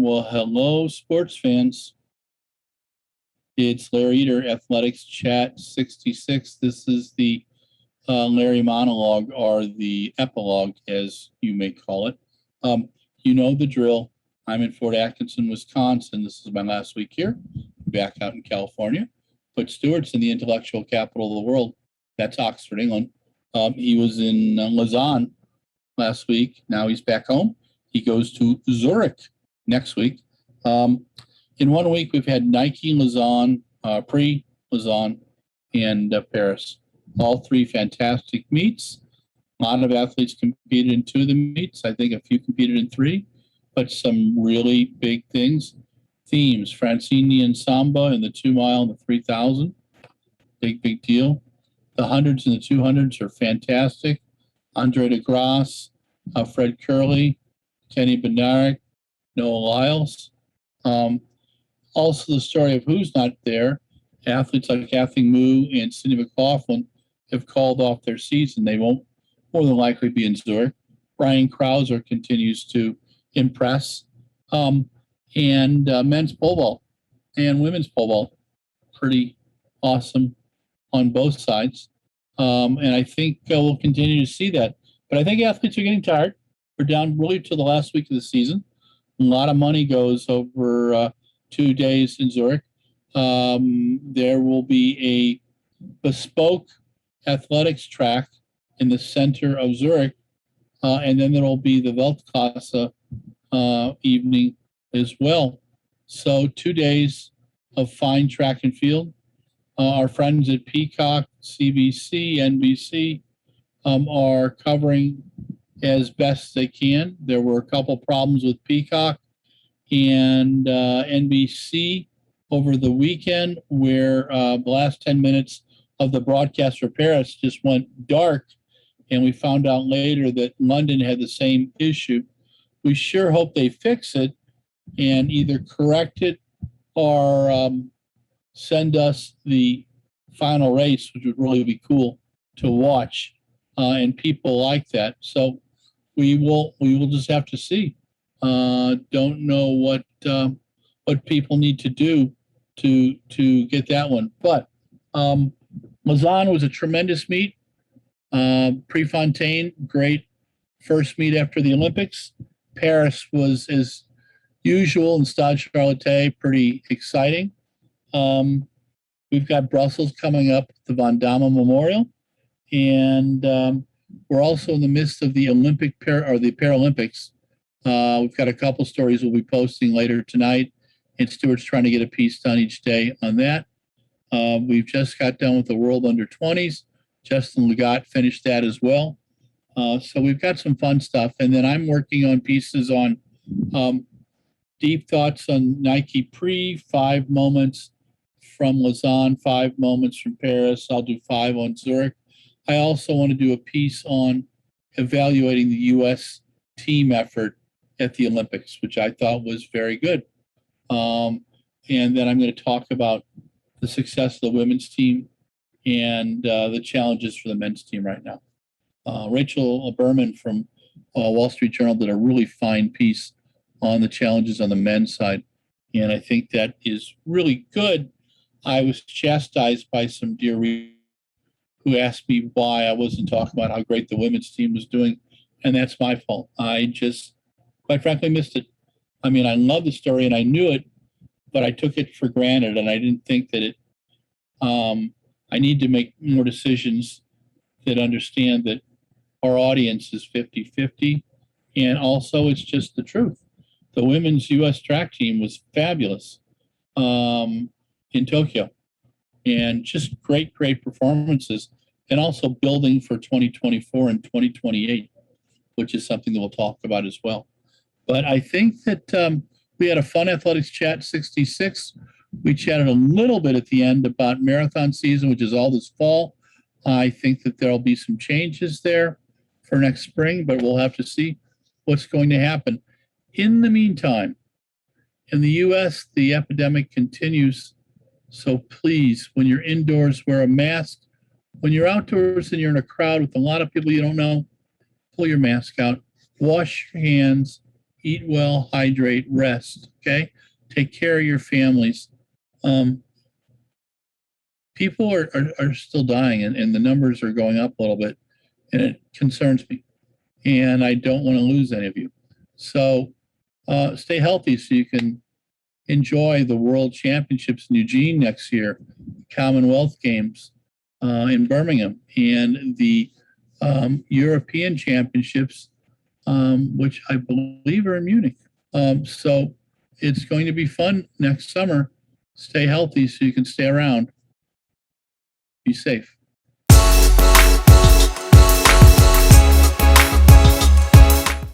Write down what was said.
Well, hello, sports fans. It's Larry Eater, Athletics Chat 66. This is the Larry monologue, or the epilogue, as you may call it. You know the drill. I'm in Fort Atkinson, Wisconsin. This is my last week here. Back out in California. But Stewart's in the intellectual capital of the world. That's Oxford, England. He was in Lausanne last week. Now he's back home. He goes to Zurich next week. In 1 week, we've had Nike, Lausanne, pre-Lausanne, and Paris. All three fantastic meets. A lot of athletes competed in 2 of the meets. I think a few competed in 3, but some really big things. Themes, Francini and Samba in the 2 mile and the 3,000. Big deal. The 100s and the 200s are fantastic. Andre de Grasse, Fred Curley, Kenny Bednarek, Noah Lyles. Also the story of who's not there. Athletes like Kathy Moo and Cindy McLaughlin have called off their season. They won't more than likely be in Zurich. Brian Krauser continues to impress. And men's pole vault and women's pole vault, pretty awesome on both sides. And I think we'll continue to see that. But I think athletes are getting tired. We're down really to the last week of the season. A lot of money goes over 2 days in Zurich. There will be a bespoke athletics track in the center of Zurich. And then there will be the Weltklasse evening as well. So 2 days of fine track and field. Our friends at Peacock, CBC, NBC are covering as best they can. There were a couple problems with Peacock and NBC over the weekend, where the last 10 minutes of the broadcast for Paris just went dark, and we found out later that London had the same issue. We sure hope they fix it and either correct it or send us the final race, which would really be cool to watch, and people like that. So we will just have to see. Don't know what people need to do to get that one. But Lausanne was a tremendous meet. Prefontaine, great first meet after the Olympics. Paris was, as usual, in Stade Charlotte, pretty exciting. We've got Brussels coming up, the Von Damme Memorial, and we're also in the midst of the the Paralympics. We've got a couple stories we'll be posting later tonight, and Stuart's trying to get a piece done each day on that. We've just got done with the World Under-20s. Justin Legat finished that as well. So we've got some fun stuff. And then I'm working on pieces on deep thoughts on Nike Pre, 5 moments from Lausanne, 5 moments from Paris. I'll do 5 on Zurich. I also want to do a piece on evaluating the U.S. team effort at the Olympics, which I thought was very good. And then I'm going to talk about the success of the women's team and the challenges for the men's team right now. Rachel Berman from Wall Street Journal did a really fine piece on the challenges on the men's side, and I think that is really good. I was chastised by some dear readers who asked me why I wasn't talking about how great the women's team was doing, and that's my fault. I just, quite frankly, missed it. I mean, I love the story, and I knew it, but I took it for granted, and I didn't think that it I need to make more decisions that understand that our audience is 50-50, and also it's just the truth. The women's U.S. track team was fabulous in Tokyo, and just great performances, and also building for 2024 and 2028, which is something that we'll talk about as well. But I think that we had a fun Athletics Chat 66. We chatted a little bit at the end about marathon season, which is all this fall. I think that there'll be some changes there for next spring, but we'll have to see what's going to happen. In the meantime, in the U.S., the epidemic continues. So please, when you're indoors, wear a mask. When you're outdoors and you're in a crowd with a lot of people you don't know, pull your mask out, wash your hands, eat well, hydrate, rest, okay? Take care of your families. People are still dying, and the numbers are going up a little bit, and it concerns me. And I don't want to lose any of you. So stay healthy so you can enjoy the World Championships in Eugene next year, Commonwealth Games in Birmingham, and the European Championships, which I believe are in Munich. So it's going to be fun next summer. Stay healthy so you can stay around. Be safe.